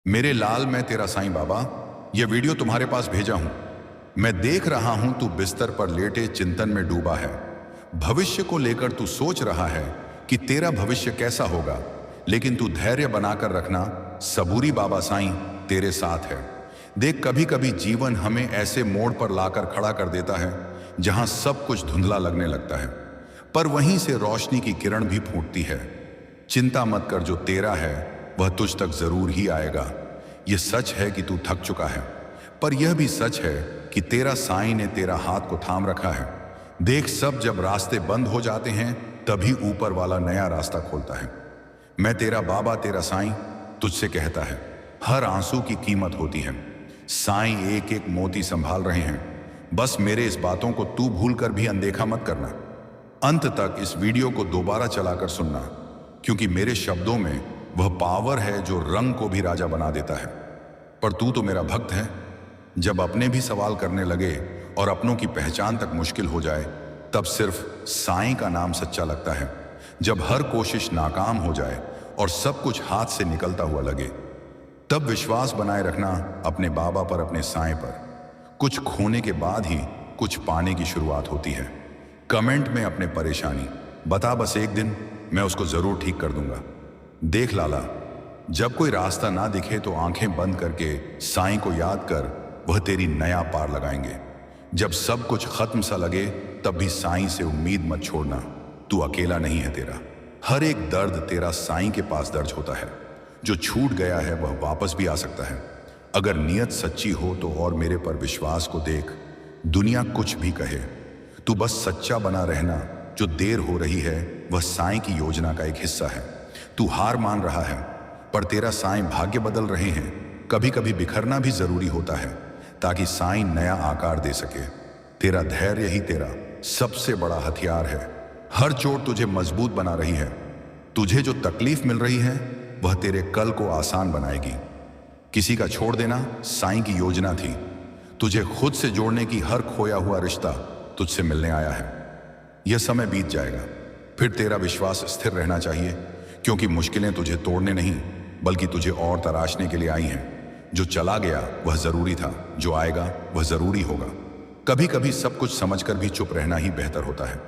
मेरे लाल, मैं तेरा साईं बाबा, यह वीडियो तुम्हारे पास भेजा हूं। मैं देख रहा हूं तू बिस्तर पर लेटे चिंतन में डूबा है। भविष्य को लेकर तू सोच रहा है कि तेरा भविष्य कैसा होगा, लेकिन तू धैर्य बनाकर रखना, सबूरी बाबा साईं तेरे साथ है। देख, कभी कभी जीवन हमें ऐसे मोड़ पर लाकर खड़ा कर देता है जहां सब कुछ धुंधला लगने लगता है, पर वहीं से रोशनी की किरण भी फूटती है। चिंता मत कर, जो तेरा है वह तुझ तक जरूर ही आएगा। यह सच है कि तू थक चुका है, पर यह भी सच है कि तेरा साईं ने तेरा हाथ को थाम रखा है। देख, सब जब रास्ते बंद हो जाते हैं तभी ऊपर वाला नया रास्ता खोलता है। मैं तेरा बाबा, तेरा साईं तुझसे कहता है, हर आंसू की कीमत होती है। साईं एक एक मोती संभाल रहे हैं। बस मेरे इस बातों को तू भूल कर भी अनदेखा मत करना। अंत तक इस वीडियो को दोबारा चलाकर सुनना, क्योंकि मेरे शब्दों में वह पावर है जो रंग को भी राजा बना देता है। पर तू तो मेरा भक्त है। जब अपने भी सवाल करने लगे और अपनों की पहचान तक मुश्किल हो जाए, तब सिर्फ साईं का नाम सच्चा लगता है। जब हर कोशिश नाकाम हो जाए और सब कुछ हाथ से निकलता हुआ लगे, तब विश्वास बनाए रखना अपने बाबा पर, अपने साईं पर। कुछ खोने के बाद ही कुछ पाने की शुरुआत होती है। कमेंट में अपने परेशानी बता, बस एक दिन मैं उसको जरूर ठीक कर दूंगा। देख लाला, जब कोई रास्ता ना दिखे तो आंखें बंद करके साईं को याद कर, वह तेरी नया पार लगाएंगे। जब सब कुछ खत्म सा लगे तब भी साईं से उम्मीद मत छोड़ना। तू अकेला नहीं है। तेरा हर एक दर्द तेरा साईं के पास दर्ज होता है। जो छूट गया है वह वापस भी आ सकता है, अगर नीयत सच्ची हो तो। और मेरे पर विश्वास को देख, दुनिया कुछ भी कहे, तू बस सच्चा बना रहना। जो देर हो रही है वह साईं की योजना का एक हिस्सा है। तू हार मान रहा है, पर तेरा साईं भाग्य बदल रहे हैं। कभी कभी बिखरना भी जरूरी होता है, ताकि साईं नया आकार दे सके। तेरा धैर्य ही तेरा सबसे बड़ा हथियार है। हर चोट तुझे मजबूत बना रही है। तुझे जो तकलीफ मिल रही है वह तेरे कल को आसान बनाएगी। किसी का छोड़ देना साईं की योजना थी। तुझे खुद से जोड़ने की हर खोया हुआ रिश्ता तुझसे मिलने आया है। यह समय बीत जाएगा, फिर तेरा विश्वास स्थिर रहना चाहिए, क्योंकि मुश्किलें तुझे तोड़ने नहीं बल्कि तुझे और तराशने के लिए आई हैं। जो चला गया वह जरूरी था, जो आएगा वह जरूरी होगा। कभी कभी सब कुछ समझकर भी चुप रहना ही बेहतर होता है।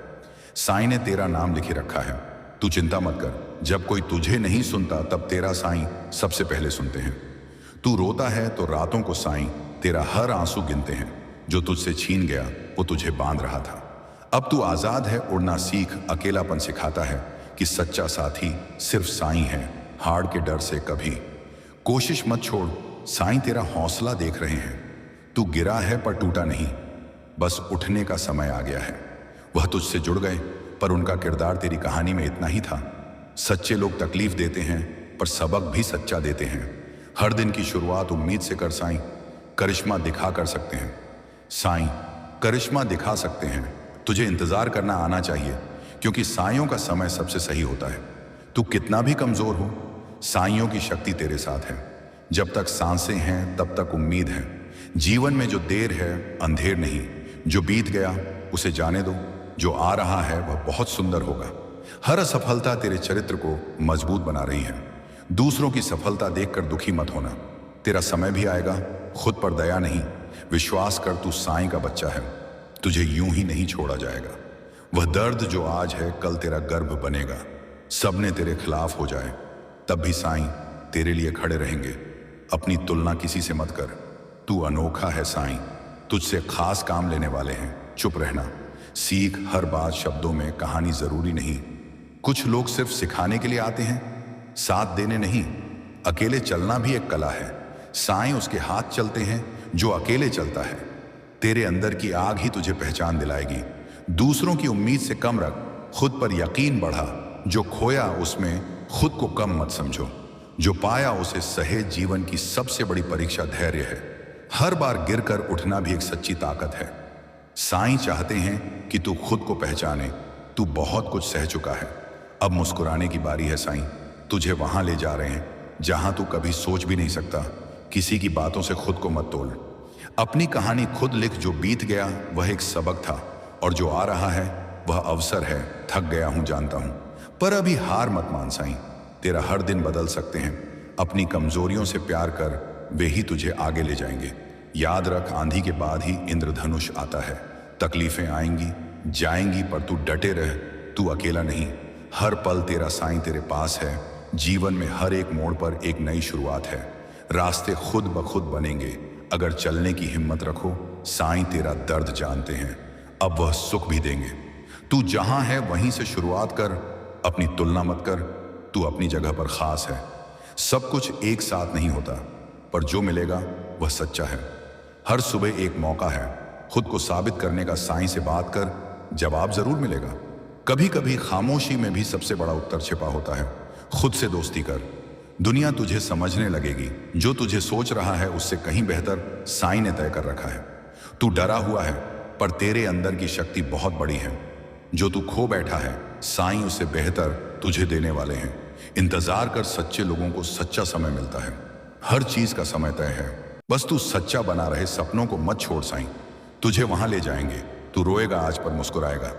साईं ने तेरा नाम लिखे रखा है। तू चिंता मत कर। जब कोई तुझे नहीं सुनता तब तेरा साईं सबसे पहले सुनते हैं। तू रोता है तो रातों को साईं तेरा हर आंसू गिनते हैं। जो तुझसे छीन गया वो तुझे बांध रहा था। अब तू आजाद है, उड़ना सीख। अकेलापन सिखाता है कि सच्चा साथी सिर्फ साईं है। हार के डर से कभी कोशिश मत छोड़। साईं तेरा हौसला देख रहे हैं। तू गिरा है पर टूटा नहीं, बस उठने का समय आ गया है। वह तुझसे जुड़ गए, पर उनका किरदार तेरी कहानी में इतना ही था। सच्चे लोग तकलीफ देते हैं, पर सबक भी सच्चा देते हैं। हर दिन की शुरुआत उम्मीद से कर। साईं करिश्मा दिखा कर सकते हैं। साईं करिश्मा दिखा सकते हैं। तुझे इंतजार करना आना चाहिए, क्योंकि साइयों का समय सबसे सही होता है। तू कितना भी कमजोर हो, साइयों की शक्ति तेरे साथ है। जब तक सांसें हैं तब तक उम्मीद है। जीवन में जो देर है अंधेर नहीं। जो बीत गया उसे जाने दो। जो आ रहा है वह बहुत सुंदर होगा। हर असफलता तेरे चरित्र को मजबूत बना रही है। दूसरों की सफलता देखकर दुखी मत होना। तेरा समय भी आएगा। खुद पर दया नहीं, विश्वास कर। तू साईं का बच्चा है। तुझे यूं ही नहीं छोड़ा जाएगा। वह दर्द जो आज है कल तेरा गर्व बनेगा। सबने तेरे खिलाफ हो जाए तब भी साईं तेरे लिए खड़े रहेंगे। अपनी तुलना किसी से मत कर। तू अनोखा है। साईं तुझसे खास काम लेने वाले हैं। चुप रहना सीख। हर बात शब्दों में कहानी जरूरी नहीं। कुछ लोग सिर्फ सिखाने के लिए आते हैं, साथ देने नहीं। अकेले चलना भी एक कला है। साईं उसके हाथ चलते हैं जो अकेले चलता है। तेरे अंदर की आग ही तुझे पहचान दिलाएगी। दूसरों की उम्मीद से कम रख, खुद पर यकीन बढ़ा। जो खोया उसमें खुद को कम मत समझो। जो पाया उसे सहे। जीवन की सबसे बड़ी परीक्षा धैर्य है। हर बार गिरकर उठना भी एक सच्ची ताकत है। साईं चाहते हैं कि तू खुद को पहचाने। तू बहुत कुछ सह चुका है, अब मुस्कुराने की बारी है। साईं तुझे वहां ले जा रहे हैं जहां तू कभी सोच भी नहीं सकता। किसी की बातों से खुद को मत तोल। अपनी कहानी खुद लिख। जो बीत गया वह एक सबक था, और जो आ रहा है वह अवसर है। थक गया हूं जानता हूं, पर अभी हार मत मान। साईं तेरा हर दिन बदल सकते हैं। अपनी कमजोरियों से प्यार कर, वे ही तुझे आगे ले जाएंगे। याद रख, आंधी के बाद ही इंद्रधनुष आता है। तकलीफें आएंगी जाएंगी, पर तू डटे रह, तू अकेला नहीं। हर पल तेरा साईं तेरे पास है। जीवन में हर एक मोड़ पर एक नई शुरुआत है। रास्ते खुद ब खुद बनेंगे अगर चलने की हिम्मत रखो। साईं तेरा दर्द जानते हैं, अब वह सुख भी देंगे। तू जहां है वहीं से शुरुआत कर, अपनी तुलना मत कर, तू अपनी जगह पर खास है। सब कुछ एक साथ नहीं होता, पर जो मिलेगा वह सच्चा है। हर सुबह एक मौका है, खुद को साबित करने का। साईं से बात कर, जवाब जरूर मिलेगा। कभी कभी खामोशी में भी सबसे बड़ा उत्तर छिपा होता है। खुद से दोस्ती कर, दुनिया तुझे समझने लगेगी। जो तुझे सोच रहा है उससे कहीं बेहतर साईं ने तय कर रखा है। तू डरा हुआ है, पर तेरे अंदर की शक्ति बहुत बड़ी है। जो तू खो बैठा है, साईं उससे बेहतर तुझे देने वाले हैं। इंतजार कर, सच्चे लोगों को सच्चा समय मिलता है। हर चीज का समय तय है, बस तू सच्चा बना रहे। सपनों को मत छोड़, साईं तुझे वहां ले जाएंगे। तू रोएगा आज पर मुस्कुराएगा।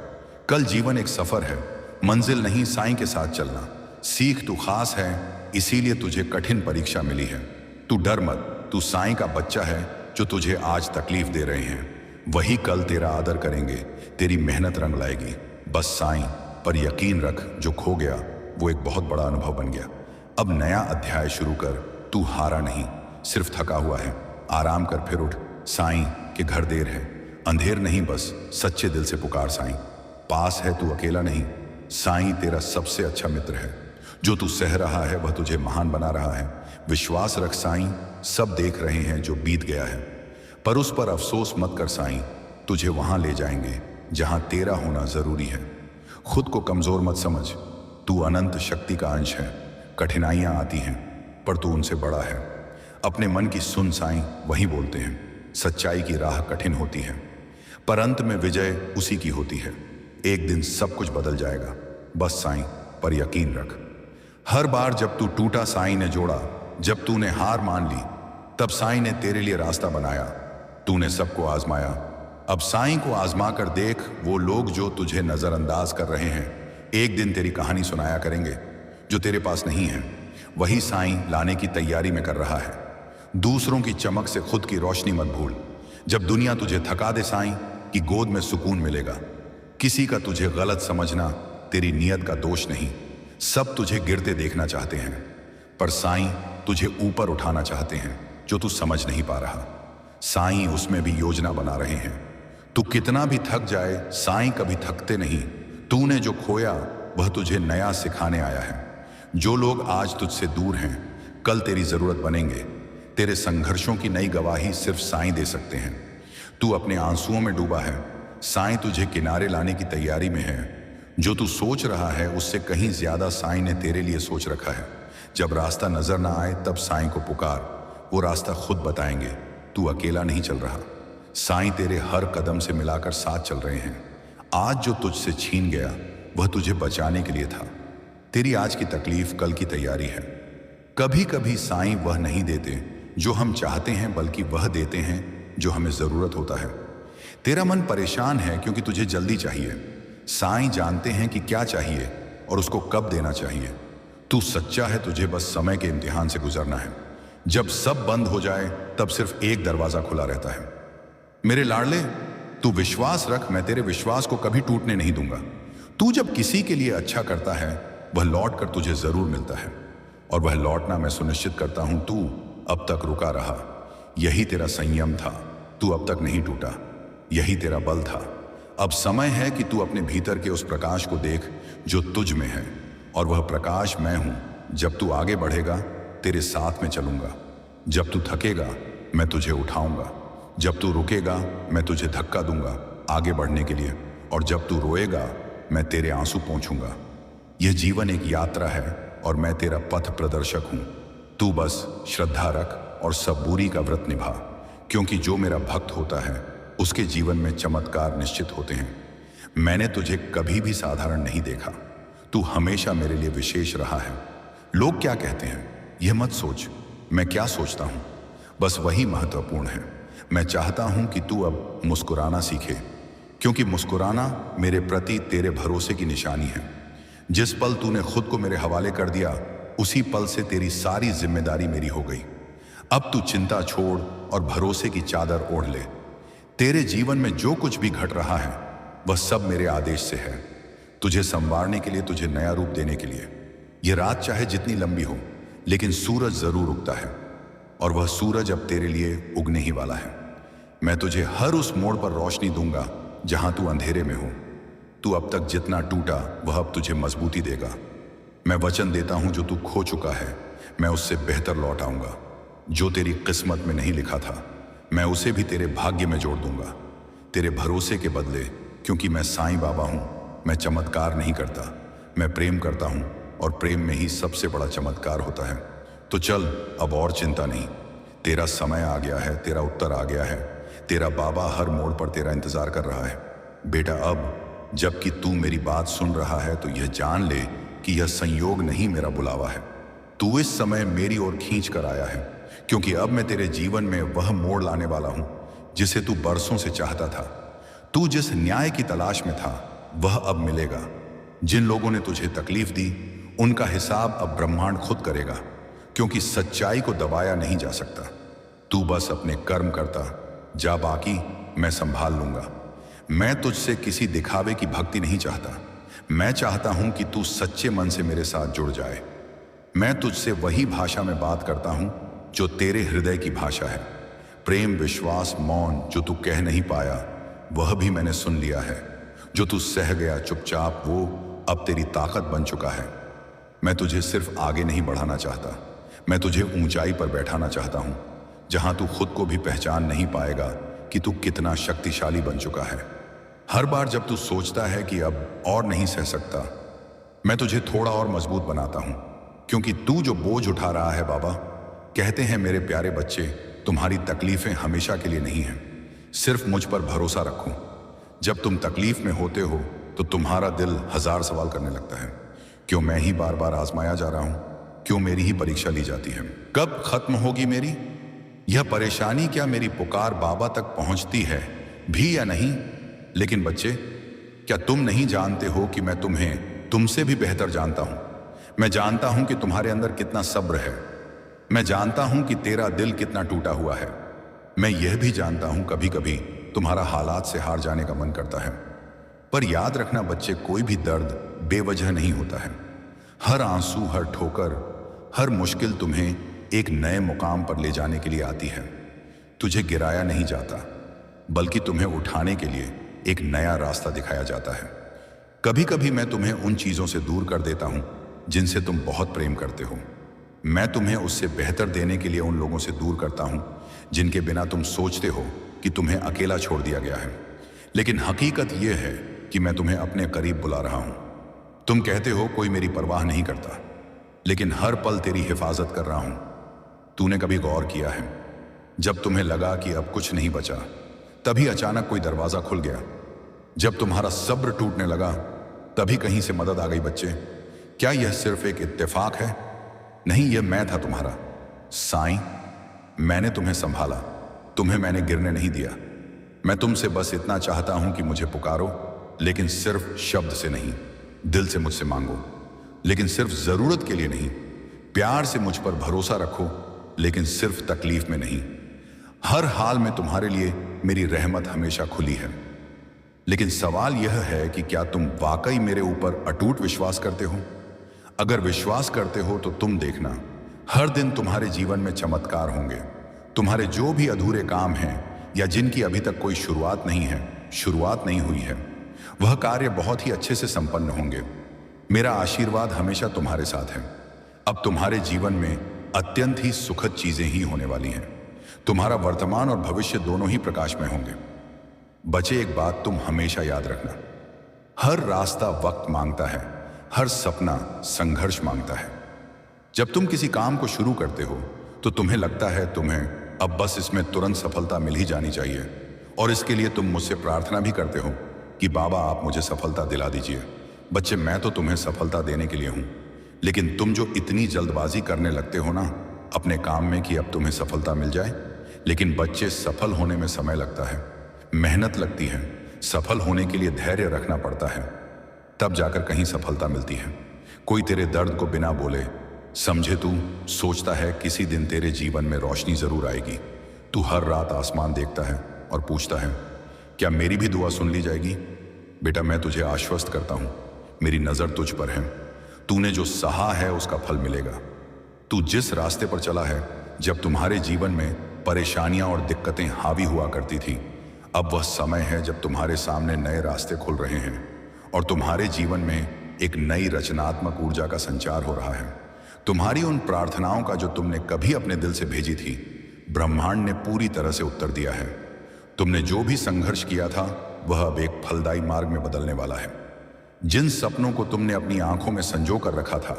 कल जीवन एक सफर है, मंजिल नहीं साईं के साथ चलना। सीख, तू खास है, इसीलिए तुझे कठिन परीक्षा मिली है। तू डर मत, तू साईं का बच्चा है। जो तुझे आज तकलीफ दे रहे हैं वही कल तेरा आदर करेंगे। तेरी मेहनत रंग लाएगी। बस साईं पर यकीन रख, जो खो गया वो एक बहुत बड़ा अनुभव बन गया। अब नया अध्याय शुरू कर। तू हारा नहीं, सिर्फ थका हुआ है। आराम कर, फिर उठ। साईं के घर देर है, अंधेर नहीं, बस सच्चे दिल से पुकार। साईं पास है, तू अकेला नहीं। साईं तेरा सबसे अच्छा मित्र है। जो तू सह रहा है वह तुझे महान बना रहा है। विश्वास रख, साईं सब देख रहे हैं जो बीत गया है, पर उस पर अफसोस मत कर। साईं तुझे वहां ले जाएंगे जहां तेरा होना जरूरी है। खुद को कमजोर मत समझ, तू अनंत शक्ति का अंश है। कठिनाइयां आती हैं, पर तू उनसे बड़ा है। अपने मन की सुन, साईं वही बोलते हैं। सच्चाई की राह कठिन होती है, पर अंत में विजय उसी की होती है। एक दिन सब कुछ बदल जाएगा, बस साईं पर यकीन रख। हर बार जब तू टूटा, साईं ने जोड़ा। जब तूने हार मान ली, तब साईं ने तेरे लिए रास्ता बनाया। तूने सबको आजमाया, अब साईं को आजमा कर देख। वो लोग जो तुझे नजरअंदाज कर रहे हैं, एक दिन तेरी कहानी सुनाया करेंगे। जो तेरे पास नहीं है वही साईं लाने की तैयारी में कर रहा है। दूसरों की चमक से खुद की रोशनी मत भूल। जब दुनिया तुझे थका दे, साईं की गोद में सुकून मिलेगा। किसी का तुझे गलत समझना तेरी नीयत का दोष नहीं। सब तुझे गिरते देखना चाहते हैं, पर साईं तुझे ऊपर उठाना चाहते हैं। जो तू समझ नहीं पा रहा, साईं उसमें भी योजना बना रहे हैं। तू कितना भी थक जाए, साईं कभी थकते नहीं। तूने जो खोया वह तुझे नया सिखाने आया है। जो लोग आज तुझसे दूर हैं, कल तेरी जरूरत बनेंगे। तेरे संघर्षों की नई गवाही सिर्फ साईं दे सकते हैं। तू अपने आंसुओं में डूबा है, साईं तुझे किनारे लाने की तैयारी में है। जो तू सोच रहा है उससे कहीं ज्यादा साईं ने तेरे लिए सोच रखा है। जब रास्ता नजर ना आए तब साईं को पुकार, वो रास्ता खुद बताएंगे। तू अकेला नहीं चल रहा, साईं तेरे हर कदम से मिलाकर साथ चल रहे हैं। आज जो तुझसे छीन गया वह तुझे बचाने के लिए था। तेरी आज की तकलीफ कल की तैयारी है। कभी कभी साईं वह नहीं देते जो हम चाहते हैं, बल्कि वह देते हैं जो हमें जरूरत होता है। तेरा मन परेशान है क्योंकि तुझे जल्दी चाहिए। साईं जानते हैं कि क्या चाहिए और उसको कब देना चाहिए। तू सच्चा है, तुझे बस समय के इम्तिहान से गुजरना है। जब सब बंद हो जाए तब सिर्फ एक दरवाजा खुला रहता है। मेरे लाडले, तू विश्वास रख, मैं तेरे विश्वास को कभी टूटने नहीं दूंगा। तू जब किसी के लिए अच्छा करता है वह लौट कर तुझे जरूर मिलता है, और वह लौटना मैं सुनिश्चित करता हूं। तू अब तक रुका रहा, यही तेरा संयम था। तू अब तक नहीं टूटा, यही तेरा बल था। अब समय है कि तू अपने भीतर के उस प्रकाश को देख जो तुझ में है, और वह प्रकाश मैं हूं। जब तू आगे बढ़ेगा तेरे साथ में चलूंगा। जब तू थकेगा मैं तुझे उठाऊंगा। जब तू रुकेगा मैं तुझे धक्का दूंगा आगे बढ़ने के लिए, और जब तू रोएगा मैं तेरे आंसू पोंछूंगा। यह जीवन एक यात्रा है और मैं तेरा पथ प्रदर्शक हूं। तू बस श्रद्धा रख और सबूरी का व्रत निभा, क्योंकि जो मेरा भक्त होता है उसके जीवन में चमत्कार निश्चित होते हैं। मैंने तुझे कभी भी साधारण नहीं देखा, तू हमेशा मेरे लिए विशेष रहा है। लोग क्या कहते हैं यह मत सोच, मैं क्या सोचता हूं बस वही महत्वपूर्ण है। मैं चाहता हूं कि तू अब मुस्कुराना सीखे, क्योंकि मुस्कुराना मेरे प्रति तेरे भरोसे की निशानी है। जिस पल तूने खुद को मेरे हवाले कर दिया उसी पल से तेरी सारी जिम्मेदारी मेरी हो गई। अब तू चिंता छोड़ और भरोसे की चादर ओढ़ ले। तेरे जीवन में जो कुछ भी घट रहा है वह सब मेरे आदेश से है, तुझे संवारने के लिए, तुझे नया रूप देने के लिए। यह रात चाहे जितनी लंबी हो, लेकिन सूरज जरूर उगता है, और वह सूरज अब तेरे लिए उगने ही वाला है। मैं तुझे हर उस मोड़ पर रोशनी दूंगा जहां तू अंधेरे में हो। तू अब तक जितना टूटा वह अब तुझे मजबूती देगा। मैं वचन देता हूं, जो तू खो चुका है मैं उससे बेहतर लौट आऊंगा। जो तेरी किस्मत में नहीं लिखा था मैं उसे भी तेरे भाग्य में जोड़ दूंगा, तेरे भरोसे के बदले। क्योंकि मैं साईं बाबा हूं, मैं चमत्कार नहीं करता, मैं प्रेम करता हूं, और प्रेम में ही सबसे बड़ा चमत्कार होता है। तो चल, अब और चिंता नहीं, तेरा समय आ गया है, तेरा उत्तर आ गया है। तेरा बाबा हर मोड़ पर तेरा इंतजार कर रहा है। बेटा, अब जबकि तू मेरी बात सुन रहा है तो यह जान ले कि यह संयोग नहीं, मेरा बुलावा है। तू इस समय मेरी ओर खींच कर आया है, क्योंकि अब मैं तेरे जीवन में वह मोड़ लाने वाला हूं जिसे तू बरसों से चाहता था। तू जिस न्याय की तलाश में था वह अब मिलेगा। जिन लोगों ने तुझे तकलीफ दी उनका हिसाब अब ब्रह्मांड खुद करेगा, क्योंकि सच्चाई को दबाया नहीं जा सकता। तू बस अपने कर्म करता जा, बाकी मैं संभाल लूंगा। मैं तुझसे किसी दिखावे की भक्ति नहीं चाहता, मैं चाहता हूं कि तू सच्चे मन से मेरे साथ जुड़ जाए। मैं तुझसे वही भाषा में बात करता हूं जो तेरे हृदय की भाषा है। प्रेम, विश्वास, मौन जो तू कह नहीं पाया वह भी मैंने सुन लिया है। जो तू सह गया चुपचाप वो अब तेरी ताकत बन चुका है। मैं तुझे सिर्फ आगे नहीं बढ़ाना चाहता, मैं तुझे ऊंचाई पर बैठाना चाहता हूं, जहां तू खुद को भी पहचान नहीं पाएगा कि तू कितना शक्तिशाली बन चुका है। हर बार जब तू सोचता है कि अब और नहीं सह सकता, मैं तुझे थोड़ा और मजबूत बनाता हूं, क्योंकि तू जो बोझ उठा रहा है बाबा, कहते हैं मेरे प्यारे बच्चे, तुम्हारी तकलीफें हमेशा के लिए नहीं हैं। सिर्फ मुझ पर भरोसा रखो। जब तुम तकलीफ में होते हो तो तुम्हारा दिल हजार सवाल करने लगता है। क्यों मैं ही बार बार आजमाया जा रहा हूं? क्यों मेरी ही परीक्षा ली जाती है? कब खत्म होगी मेरी यह परेशानी? क्या मेरी पुकार बाबा तक पहुंचती है भी या नहीं? लेकिन बच्चे, क्या तुम नहीं जानते हो कि मैं तुम्हें तुमसे भी बेहतर जानता हूं? मैं जानता हूं कि तुम्हारे अंदर कितना सब्र है। मैं जानता हूं कि तेरा दिल कितना टूटा हुआ है। मैं यह भी जानता हूं कभी कभी तुम्हारा हालात से हार जाने का मन करता है। पर याद रखना बच्चे, कोई भी दर्द बेवजह नहीं होता है। हर आंसू, हर ठोकर, हर मुश्किल तुम्हें एक नए मुकाम पर ले जाने के लिए आती है। तुझे गिराया नहीं जाता, बल्कि तुम्हें उठाने के लिए एक नया रास्ता दिखाया जाता है। कभी कभी मैं तुम्हें उन चीजों से दूर कर देता हूं जिनसे तुम बहुत प्रेम करते हो। मैं तुम्हें उससे बेहतर देने के लिए उन लोगों से दूर करता हूं जिनके बिना तुम सोचते हो कि तुम्हें अकेला छोड़ दिया गया है। लेकिन हकीकत यह है कि मैं तुम्हें अपने करीब बुला रहा हूं। तुम कहते हो कोई मेरी परवाह नहीं करता, लेकिन हर पल तेरी हिफाजत कर रहा हूं। तूने कभी गौर किया है, जब तुम्हें लगा कि अब कुछ नहीं बचा, तभी अचानक कोई दरवाजा खुल गया। जब तुम्हारा सब्र टूटने लगा, तभी कहीं से मदद आ गई। बच्चे, क्या यह सिर्फ एक इत्तेफाक है? नहीं, यह मैं था तुम्हारा साईं। मैंने तुम्हें संभाला, तुम्हें मैंने गिरने नहीं दिया। मैं तुमसे बस इतना चाहता हूं कि मुझे पुकारो, लेकिन सिर्फ शब्द से नहीं, दिल से मुझसे मांगो। लेकिन सिर्फ जरूरत के लिए नहीं, प्यार से मुझ पर भरोसा रखो, लेकिन सिर्फ तकलीफ में नहीं। हर हाल में तुम्हारे लिए मेरी रहमत हमेशा खुली है। लेकिन सवाल यह है कि क्या तुम वाकई मेरे ऊपर अटूट विश्वास करते हो? अगर विश्वास करते हो तो तुम देखना, हर दिन तुम्हारे जीवन में चमत्कार होंगे। तुम्हारे जो भी अधूरे काम हैं या जिनकी अभी तक कोई शुरुआत नहीं हुई है, वह कार्य बहुत ही अच्छे से संपन्न होंगे। मेरा आशीर्वाद हमेशा तुम्हारे साथ है। अब तुम्हारे जीवन में अत्यंत ही सुखद चीजें ही होने वाली हैं। तुम्हारा वर्तमान और भविष्य दोनों ही प्रकाश में होंगे। बचे, एक बात तुम हमेशा याद रखना, हर रास्ता वक्त मांगता है, हर सपना संघर्ष मांगता है। जब तुम किसी काम को शुरू करते हो तो तुम्हें लगता है तुम्हें अब बस इसमें तुरंत सफलता मिल ही जानी चाहिए, और इसके लिए तुम मुझसे प्रार्थना भी करते हो कि बाबा आप मुझे सफलता दिला दीजिए। बच्चे, मैं तो तुम्हें सफलता देने के लिए हूं, लेकिन तुम जो इतनी जल्दबाजी करने लगते हो ना अपने काम में कि अब तुम्हें सफलता मिल जाए। लेकिन बच्चे, सफल होने में समय लगता है, मेहनत लगती है। सफल होने के लिए धैर्य रखना पड़ता है, तब जाकर कहीं सफलता मिलती है। कोई तेरे दर्द को बिना बोले समझे तू सोचता है किसी दिन तेरे जीवन में रोशनी जरूर आएगी। तू हर रात आसमान देखता है और पूछता है क्या मेरी भी दुआ सुन ली जाएगी। बेटा मैं तुझे आश्वस्त करता हूं, मेरी नजर तुझ पर है। तूने जो सहा है उसका फल मिलेगा। तू जिस रास्ते पर चला है, जब तुम्हारे जीवन में परेशानियां और दिक्कतें हावी हुआ करती थी, अब वह समय है जब तुम्हारे सामने नए रास्ते खुल रहे हैं और तुम्हारे जीवन में एक नई रचनात्मक ऊर्जा का संचार हो रहा है। तुम्हारी उन प्रार्थनाओं का जो तुमने कभी अपने दिल से भेजी थी, ब्रह्मांड ने पूरी तरह से उत्तर दिया है। तुमने जो भी संघर्ष किया था वह अब एक फलदायी मार्ग में बदलने वाला है। जिन सपनों को तुमने अपनी आंखों में संजो कर रखा था,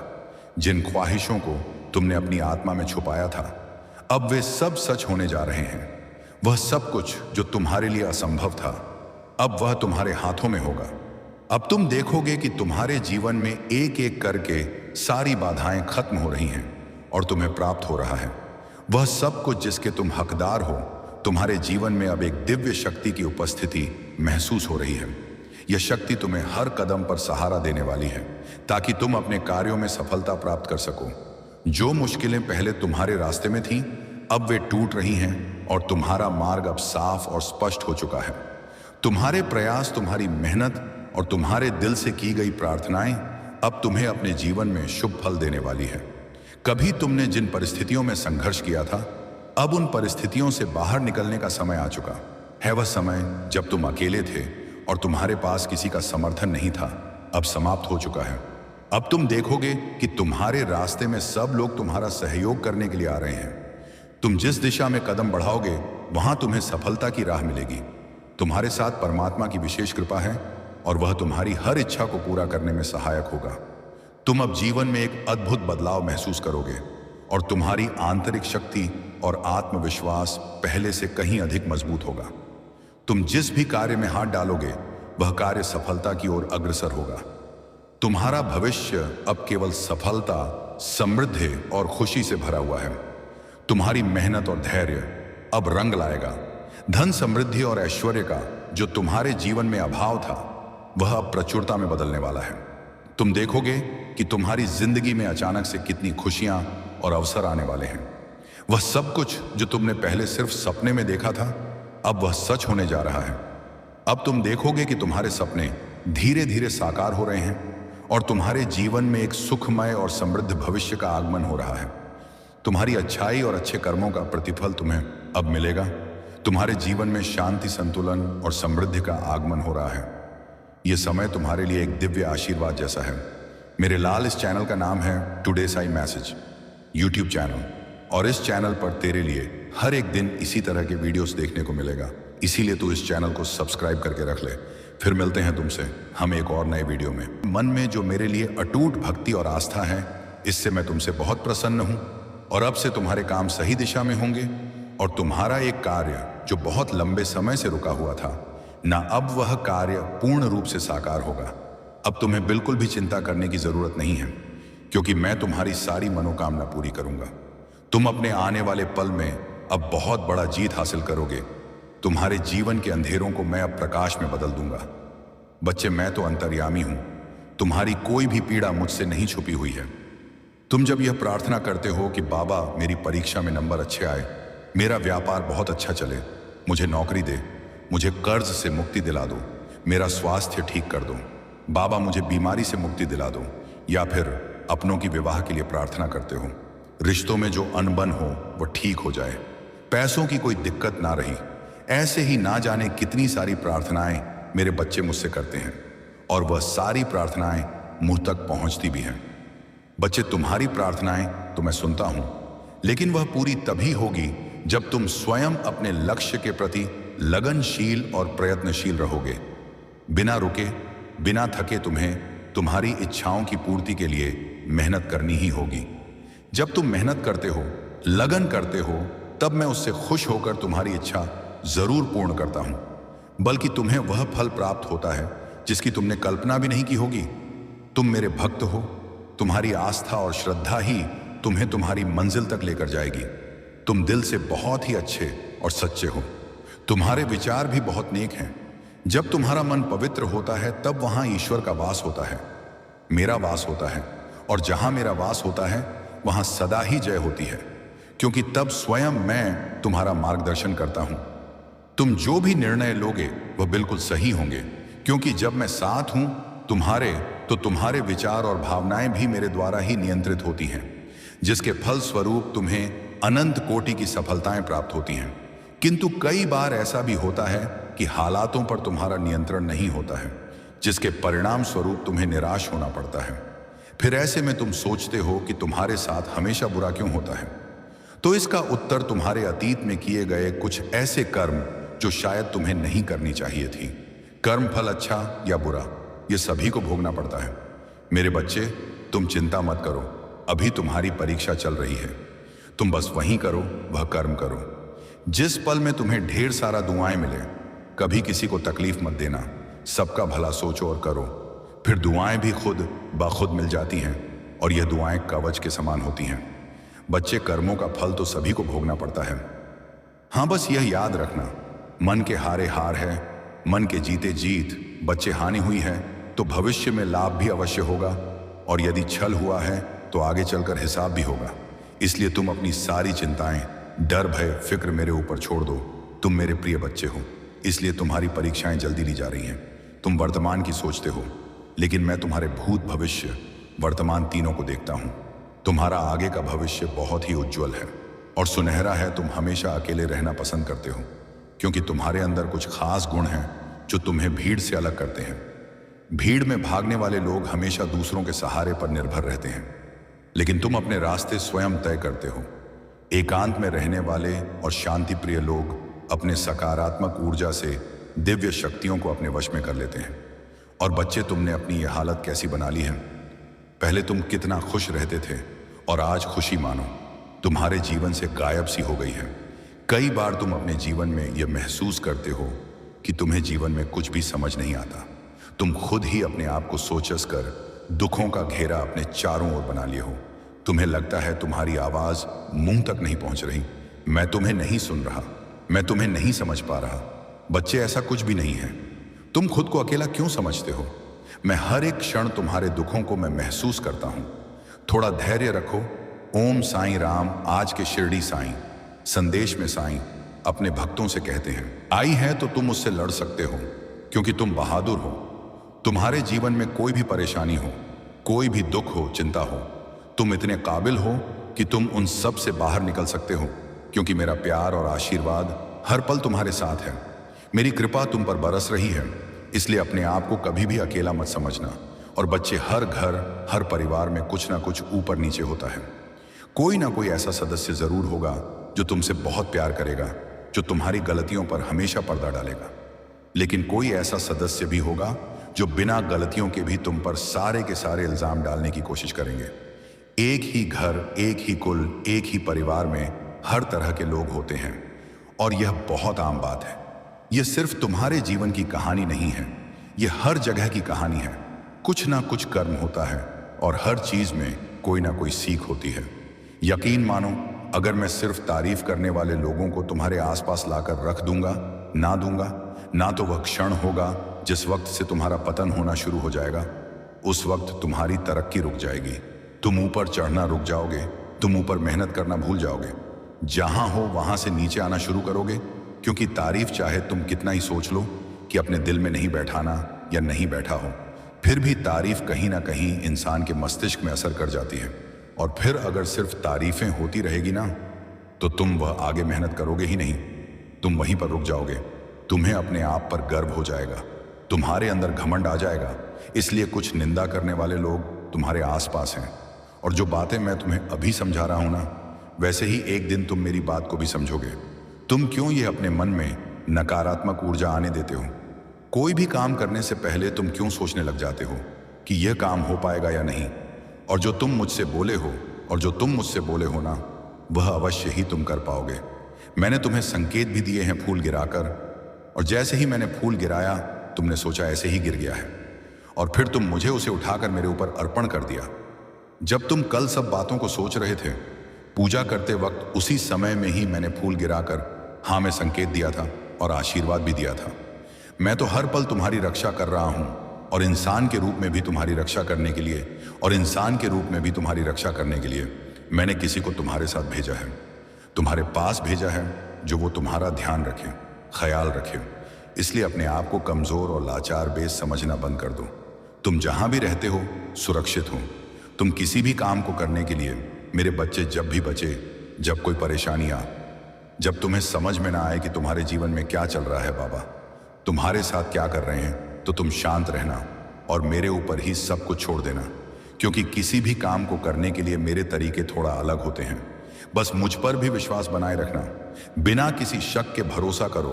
जिन ख्वाहिशों को तुमने अपनी आत्मा में छुपाया था, अब वे सब सच होने जा रहे हैं। वह सब कुछ जो तुम्हारे लिए असंभव था, अब वह तुम्हारे हाथों में होगा। अब तुम देखोगे कि तुम्हारे जीवन में एक एक करके सारी बाधाएं खत्म हो रही हैं और तुम्हें प्राप्त हो रहा है वह सब कुछ जिसके तुम हकदार हो। तुम्हारे जीवन में अब एक दिव्य शक्ति की उपस्थिति महसूस हो रही है। यह शक्ति तुम्हें हर कदम पर सहारा देने वाली है ताकि तुम अपने कार्यों में सफलता प्राप्त कर सको। जो मुश्किलें पहले तुम्हारे रास्ते में थीं, अब वे टूट रही हैं और तुम्हारा मार्ग अब साफ और स्पष्ट हो चुका है। तुम्हारे प्रयास, तुम्हारी मेहनत और तुम्हारे दिल से की गई प्रार्थनाएं अब तुम्हें अपने जीवन में शुभ फल देने वाली है। कभी तुमने जिन परिस्थितियों में संघर्ष किया था, अब उन परिस्थितियों से बाहर निकलने का समय आ चुका है। वह समय जब तुम अकेले थे और तुम्हारे पास किसी का समर्थन नहीं था, अब समाप्त हो चुका है। अब तुम देखोगे कि तुम्हारे रास्ते में सब लोग तुम्हारा सहयोग करने के लिए आ रहे हैं। तुम जिस दिशा में कदम बढ़ाओगे वहां तुम्हें सफलता की राह मिलेगी। तुम्हारे साथ परमात्मा की विशेष कृपा है और वह तुम्हारी हर इच्छा को पूरा करने में सहायक होगा। तुम अब जीवन में एक अद्भुत बदलाव महसूस करोगे और तुम्हारी आंतरिक शक्ति और आत्मविश्वास पहले से कहीं अधिक मजबूत होगा। तुम जिस भी कार्य में हाथ डालोगे वह कार्य सफलता की ओर अग्रसर होगा। तुम्हारा भविष्य अब केवल सफलता, समृद्धि और खुशी से भरा हुआ है। तुम्हारी मेहनत और धैर्य अब रंग लाएगा। धन, समृद्धि और ऐश्वर्य का जो तुम्हारे जीवन में अभाव था, वह अब प्रचुरता में बदलने वाला है। तुम देखोगे कि तुम्हारी जिंदगी में अचानक से कितनी खुशियां और अवसर आने वाले हैं। वह सब कुछ जो तुमने पहले सिर्फ सपने में देखा था, अब वह सच होने जा रहा है। अब तुम देखोगे कि तुम्हारे सपने धीरे धीरे साकार हो रहे हैं और तुम्हारे जीवन में एक सुखमय और समृद्ध भविष्य का आगमन हो रहा है। तुम्हारी अच्छाई और अच्छे कर्मों का प्रतिफल तुम्हें अब मिलेगा। तुम्हारे जीवन में शांति, संतुलन और समृद्धि का आगमन हो रहा है। यह समय तुम्हारे लिए एक दिव्य आशीर्वाद जैसा है। मेरे लाल, इस चैनल का नाम है today Sai message YouTube channel, और इस चैनल पर तेरे लिए हर एक दिन इसी तरह के वीडियोस देखने को मिलेगा। इसीलिए तू इस चैनल को सब्सक्राइब करके रख ले। फिर मिलते हैं तुमसे हम एक और नए वीडियो में। मन में जो मेरे लिए अटूट भक्ति और आस्था है, इससे मैं तुमसे बहुत प्रसन्न हूं और अब से तुम्हारे काम सही दिशा में होंगे और तुम्हारा एक कार्य जो बहुत लंबे समय से रुका हुआ था ना, अब वह कार्य पूर्ण रूप से साकार होगा। अब तुम्हें बिल्कुल भी चिंता करने की जरूरत नहीं है, क्योंकि मैं तुम्हारी सारी मनोकामना पूरी करूंगा। तुम अपने आने वाले पल में अब बहुत बड़ा जीत हासिल करोगे। तुम्हारे जीवन के अंधेरों को मैं अब प्रकाश में बदल दूंगा। बच्चे, मैं तो अंतर्यामी हूं। तुम्हारी कोई भी पीड़ा मुझसे नहीं छुपी हुई है। तुम जब यह प्रार्थना करते हो कि बाबा मेरी परीक्षा में नंबर अच्छे आए, मेरा व्यापार बहुत अच्छा चले, मुझे नौकरी दे, मुझे कर्ज से मुक्ति दिला दो, मेरा स्वास्थ्य ठीक कर दो, बाबा मुझे बीमारी से मुक्ति दिला दो, या फिर अपनों की विवाह के लिए प्रार्थना करते हो, रिश्तों में जो अनबन हो वो ठीक हो जाए, पैसों की कोई दिक्कत ना रही, ऐसे ही ना जाने कितनी सारी प्रार्थनाएं मेरे बच्चे मुझसे करते हैं और वह सारी प्रार्थनाएं मुझ तक पहुंचती भी हैं। बच्चे, तुम्हारी प्रार्थनाएं तो मैं सुनता हूं, लेकिन वह पूरी तभी होगी जब तुम स्वयं अपने लक्ष्य के प्रति लगनशील और प्रयत्नशील रहोगे। बिना रुके, बिना थके तुम्हें तुम्हारी इच्छाओं की पूर्ति के लिए मेहनत करनी ही होगी। जब तुम मेहनत करते हो, लगन करते हो, तब मैं उससे खुश होकर तुम्हारी इच्छा जरूर पूर्ण करता हूं, बल्कि तुम्हें वह फल प्राप्त होता है जिसकी तुमने कल्पना भी नहीं की होगी। तुम मेरे भक्त हो, तुम्हारी आस्था और श्रद्धा ही तुम्हें तुम्हारी मंजिल तक लेकर जाएगी। तुम दिल से बहुत ही अच्छे और सच्चे हो। तुम्हारे विचार भी बहुत नेक हैं। जब तुम्हारा मन पवित्र होता है तब वहां ईश्वर का वास होता है, मेरा वास होता है, और जहां मेरा वास होता है वहां सदा ही जय होती है, क्योंकि तब स्वयं मैं तुम्हारा मार्गदर्शन करता हूं। तुम जो भी निर्णय लोगे वह बिल्कुल सही होंगे, क्योंकि जब मैं साथ हूं तुम्हारे, तो तुम्हारे विचार और भावनाएं भी मेरे द्वारा ही नियंत्रित होती हैं, जिसके फल स्वरूप तुम्हें अनंत कोटि की सफलताएं प्राप्त होती हैं। किंतु कई बार ऐसा भी होता है कि हालातों पर तुम्हारा नियंत्रण नहीं होता है, जिसके परिणाम स्वरूप तुम्हें निराश होना पड़ता है। फिर ऐसे में तुम सोचते हो कि तुम्हारे साथ हमेशा बुरा क्यों होता है। तो इसका उत्तर तुम्हारे अतीत में किए गए कुछ ऐसे कर्म जो शायद तुम्हें नहीं करनी चाहिए थी। कर्म फल अच्छा या बुरा, ये सभी को भोगना पड़ता है। मेरे बच्चे, तुम चिंता मत करो, अभी तुम्हारी परीक्षा चल रही है। तुम बस वही करो, वह कर्म करो। जिस पल में तुम्हें ढेर सारा दुआएं मिले, कभी किसी को तकलीफ मत देना, सबका भला सोचो और करो। फिर दुआएं भी खुद ब खुद मिल जाती हैं, और यह दुआएं कवच के समान होती हैं। बच्चे, कर्मों का फल तो सभी को भोगना पड़ता है। हाँ, बस यह याद रखना, मन के हारे हार है, मन के जीते जीत। बच्चे, हानि हुई है तो भविष्य में लाभ भी अवश्य होगा, और यदि छल हुआ है तो आगे चलकर हिसाब भी होगा। इसलिए तुम अपनी सारी चिंताएं, डर, भय, फिक्र मेरे ऊपर छोड़ दो। तुम मेरे प्रिय बच्चे हो, इसलिए तुम्हारी परीक्षाएं जल्दी ली जा रही हैं। तुम वर्तमान की सोचते हो, लेकिन मैं तुम्हारे भूत, भविष्य, वर्तमान तीनों को देखता हूं। तुम्हारा आगे का भविष्य बहुत ही उज्जवल है और सुनहरा है। तुम हमेशा अकेले रहना पसंद करते हो, क्योंकि तुम्हारे अंदर कुछ खास गुण हैं जो तुम्हें भीड़ से अलग करते हैं। भीड़ में भागने वाले लोग हमेशा दूसरों के सहारे पर निर्भर रहते हैं, लेकिन तुम अपने रास्ते स्वयं तय करते हो। एकांत में रहने वाले और शांति प्रिय लोग अपने सकारात्मक ऊर्जा से दिव्य शक्तियों को अपने वश में कर लेते हैं। और बच्चे, तुमने अपनी यह हालत कैसी बना ली है। पहले तुम कितना खुश रहते थे, और आज खुशी मानो तुम्हारे जीवन से गायब सी हो गई है। कई बार तुम अपने जीवन में यह महसूस करते हो कि तुम्हें जीवन में कुछ भी समझ नहीं आता। तुम खुद ही अपने आप को सोचस कर दुखों का घेरा अपने चारों ओर बना लिए हो। तुम्हें लगता है तुम्हारी आवाज मुंह तक नहीं पहुंच रही। मैं तुम्हें नहीं सुन रहा, मैं तुम्हें नहीं समझ पा रहा। बच्चे, ऐसा कुछ भी नहीं है। तुम खुद को अकेला क्यों समझते हो। मैं हर एक क्षण तुम्हारे दुखों को मैं महसूस करता हूं। थोड़ा धैर्य रखो। ओम साईं राम आज के शिरडी साईं संदेश में साईं अपने भक्तों से कहते हैं, आई है तो तुम उससे लड़ सकते हो, क्योंकि तुम बहादुर हो। तुम्हारे जीवन में कोई भी परेशानी हो, कोई भी दुख हो, चिंता हो, तुम इतने काबिल हो कि तुम उन सब से बाहर निकल सकते हो, क्योंकि मेरा प्यार और आशीर्वाद हर पल तुम्हारे साथ है। मेरी कृपा तुम पर बरस रही है, इसलिए अपने आप को कभी भी अकेला मत समझना। और बच्चे, हर घर, हर परिवार में कुछ ना कुछ ऊपर नीचे होता है। कोई ना कोई ऐसा सदस्य जरूर होगा जो तुमसे बहुत प्यार करेगा, जो तुम्हारी गलतियों पर हमेशा पर्दा डालेगा। लेकिन कोई ऐसा सदस्य भी होगा जो बिना गलतियों के भी तुम पर सारे के सारे इल्जाम डालने की कोशिश करेंगे। एक ही घर, एक ही कुल, एक ही परिवार में हर तरह के लोग होते हैं, और यह बहुत आम बात है। यह सिर्फ तुम्हारे जीवन की कहानी नहीं है, यह हर जगह की कहानी है। कुछ ना कुछ कर्म होता है, और हर चीज में कोई ना कोई सीख होती है। यकीन मानो, अगर मैं सिर्फ तारीफ करने वाले लोगों को तुम्हारे आसपास लाकर रख दूंगा, ना तो वह क्षण होगा जिस वक्त से तुम्हारा पतन होना शुरू हो जाएगा। उस वक्त तुम्हारी तरक्की रुक जाएगी, तुम ऊपर चढ़ना रुक जाओगे, तुम ऊपर मेहनत करना भूल जाओगे। जहां हो वहां से नीचे आना शुरू करोगे, क्योंकि तारीफ चाहे तुम कितना ही सोच लो कि अपने दिल में नहीं बैठाना या नहीं बैठा हो, फिर भी तारीफ कहीं ना कहीं इंसान के मस्तिष्क में असर कर जाती है। और फिर अगर सिर्फ तारीफें होती रहेगी ना, तो तुम वह आगे मेहनत करोगे ही नहीं, तुम वहीं पर रुक जाओगे। तुम्हें अपने आप पर गर्व हो जाएगा, तुम्हारे अंदर घमंड आ जाएगा। इसलिए कुछ निंदा करने वाले लोग तुम्हारे आसपास हैं, और जो बातें मैं तुम्हें अभी समझा रहा हूं ना, वैसे ही एक दिन तुम मेरी बात को भी समझोगे। तुम क्यों ये अपने मन में नकारात्मक ऊर्जा आने देते हो। कोई भी काम करने से पहले तुम क्यों सोचने लग जाते हो कि यह काम हो पाएगा या नहीं। और जो तुम मुझसे बोले हो ना, वह अवश्य ही तुम कर पाओगे। मैंने तुम्हें संकेत भी दिए हैं फूल गिराकर, और जैसे ही मैंने फूल गिराया तुमने सोचा ऐसे ही गिर गया है, और फिर तुम मुझे उसे उठाकर मेरे ऊपर अर्पण कर दिया। जब तुम कल सब बातों को सोच रहे थे, पूजा करते वक्त उसी समय में ही मैंने फूल गिराकर हाँ में संकेत दिया था और आशीर्वाद भी दिया था। मैं तो हर पल तुम्हारी रक्षा कर रहा हूं, और इंसान के रूप में भी तुम्हारी रक्षा करने के लिए मैंने किसी को तुम्हारे साथ भेजा है, तुम्हारे पास भेजा है, जो वो तुम्हारा ध्यान रखे, ख्याल रखे। इसलिए अपने आप को कमजोर और लाचार बेस समझना बंद कर दो। तुम जहां भी रहते हो सुरक्षित हो। तुम किसी भी काम को करने के लिए, मेरे बच्चे, जब भी बचे, जब कोई परेशानी आ, जब तुम्हें समझ में ना आए कि तुम्हारे जीवन में क्या चल रहा है, बाबा तुम्हारे साथ क्या कर रहे हैं, तो तुम शांत रहना और मेरे ऊपर ही सब कुछ छोड़ देना। क्योंकि किसी भी काम को करने के लिए मेरे तरीके थोड़ा अलग होते हैं। बस मुझ पर भी विश्वास बनाए रखना। बिना किसी शक के भरोसा करो,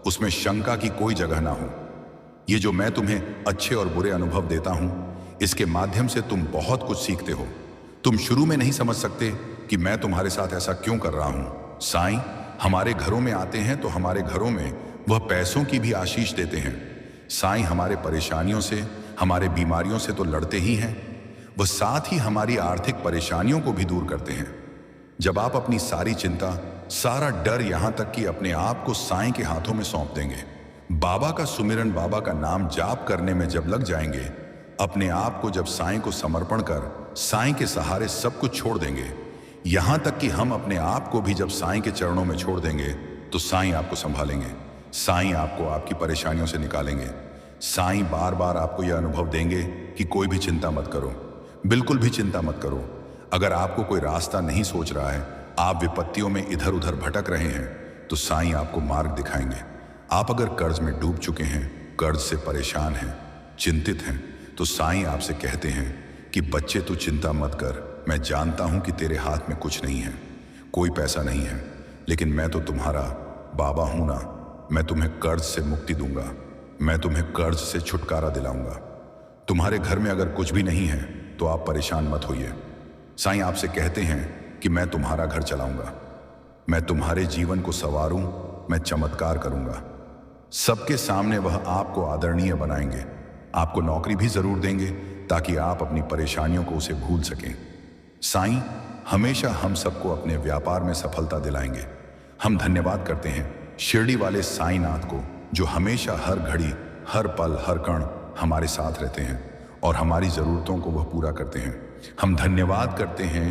उसमें शंका की कोई जगह ना हो। ये जो मैं तुम्हें अच्छे और बुरे अनुभव देता हूं, इसके माध्यम से तुम बहुत कुछ सीखते हो। तुम शुरू में नहीं समझ सकते कि मैं तुम्हारे साथ ऐसा क्यों कर रहा हूं। साईं हमारे घरों में आते हैं तो हमारे घरों में वह पैसों की भी आशीष देते हैं। साईं हमारे परेशानियों से, हमारे बीमारियों से तो लड़ते ही हैं, वह साथ ही हमारी आर्थिक परेशानियों को भी दूर करते हैं। जब आप अपनी सारी चिंता, सारा डर, यहां तक कि अपने आप को साईं के हाथों में सौंप देंगे, बाबा का सुमिरन, बाबा का नाम जाप करने में जब लग जाएंगे, अपने आप को जब साईं को समर्पण कर साईं के सहारे सब कुछ छोड़ देंगे, यहां तक कि हम अपने आप को भी जब साईं के चरणों में छोड़ देंगे, तो साईं आपको संभालेंगे। साईं आपको आपकी परेशानियों से निकालेंगे। साईं बार बार आपको यह अनुभव देंगे कि कोई भी चिंता मत करो, बिल्कुल भी चिंता मत करो। अगर आपको कोई रास्ता नहीं सोच रहा है, आप विपत्तियों में इधर उधर भटक रहे हैं, तो साईं आपको मार्ग दिखाएंगे। आप अगर कर्ज में डूब चुके हैं, कर्ज से परेशान हैं, चिंतित हैं, तो साईं आपसे कहते हैं कि बच्चे तू चिंता मत कर, मैं जानता हूं कि तेरे हाथ में कुछ नहीं है, कोई पैसा नहीं है, लेकिन मैं तो तुम्हारा बाबा हूं ना। मैं तुम्हें कर्ज से मुक्ति दूंगा, मैं तुम्हें कर्ज से छुटकारा दिलाऊंगा। तुम्हारे घर में अगर कुछ भी नहीं है तो आप परेशान मत होइए। साईं आपसे कहते हैं कि मैं तुम्हारा घर चलाऊंगा, मैं तुम्हारे जीवन को संवारूं, मैं चमत्कार करूंगा। सबके सामने वह आपको आदरणीय बनाएंगे, आपको नौकरी भी जरूर देंगे ताकि आप अपनी परेशानियों को उसे भूल सकें। साईं हमेशा हम सबको अपने व्यापार में सफलता दिलाएंगे। हम धन्यवाद करते हैं शिरडी वाले साईंनाथ को, जो हमेशा हर घड़ी, हर पल, हर कण हमारे साथ रहते हैं और हमारी जरूरतों को वह पूरा करते हैं। हम धन्यवाद करते हैं